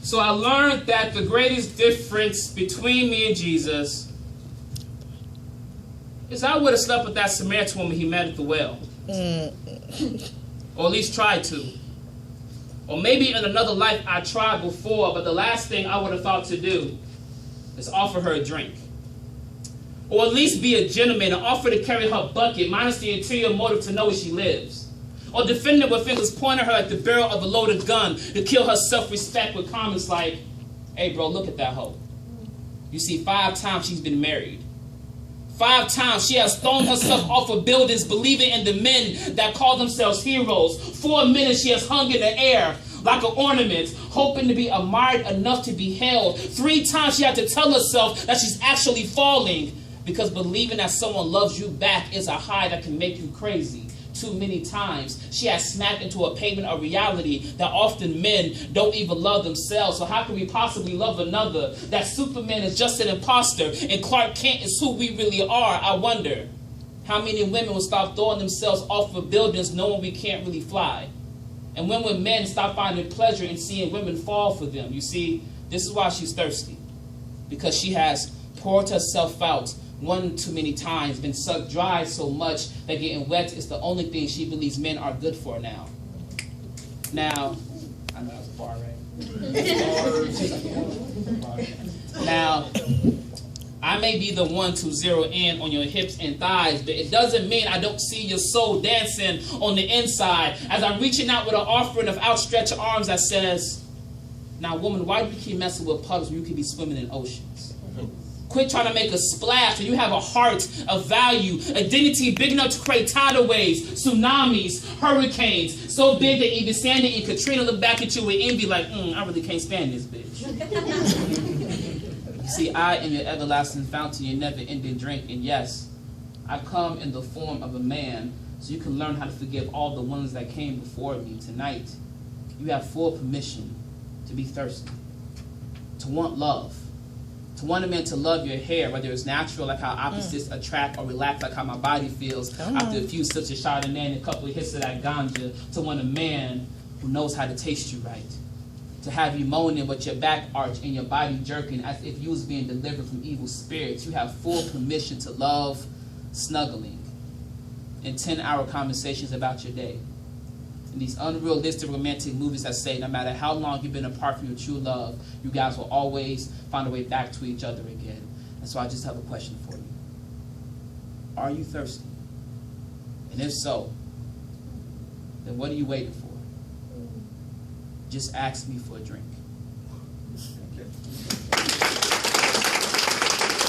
So I learned that the greatest difference between me and Jesus is I would have slept with that Samaritan woman he met at the well. Or at least tried to. Or maybe in another life I tried before, but the last thing I would have thought to do is offer her a drink. Or at least be a gentleman and offer to carry her bucket, minus the interior motive to know where she lives. Or defend her with fingers pointing her at the barrel of a loaded gun to kill her self-respect with comments like, hey bro, look at that hoe. You see, 5 times she's been married. 5 times she has thrown herself off of buildings believing in the men that call themselves heroes. 4 minutes she has hung in the air like an ornament, hoping to be admired enough to be held. 3 times she had to tell herself that she's actually falling, because believing that someone loves you back is a high that can make you crazy. Too many times she has smacked into a pavement of reality that often men don't even love themselves. So how can we possibly love another? That Superman is just an imposter and Clark Kent is who we really are. I wonder how many women will stop throwing themselves off of buildings knowing we can't really fly. And when will men stop finding pleasure in seeing women fall for them? You see, this is why she's thirsty. Because she has poured herself out one too many times, been sucked dry so much that getting wet is the only thing she believes men are good for now. Now, I know that was a bar, right? Now, I may be the one to zero in on your hips and thighs, but it doesn't mean I don't see your soul dancing on the inside as I'm reaching out with an offering of outstretched arms that says, now woman, why do you keep messing with puddles when you could be swimming in oceans? Quit trying to make a splash when you have a heart of value, a dignity big enough to create tidal waves, tsunamis, hurricanes, so big that even Sandy and Katrina look back at you with envy like, I really can't stand this bitch. You see, I am your everlasting fountain, your never-ending drink, and yes, I come in the form of a man so you can learn how to forgive all the ones that came before me. Tonight, you have full permission to be thirsty, to want love, to want a man to love your hair, whether it's natural, like how opposites attract, or relax, like how my body feels after a few sips of Chardonnay and a couple of hits of that ganja, to want a man who knows how to taste you right, to have you moaning with your back arch and your body jerking as if you was being delivered from evil spirits. You have full permission to love snuggling and 10-hour conversations about your day. And these unrealistic romantic movies that say no matter how long you've been apart from your true love, you guys will always find a way back to each other again. And so I just have a question for you. Are you thirsty? And if so, then what are you waiting for? Just ask me for a drink.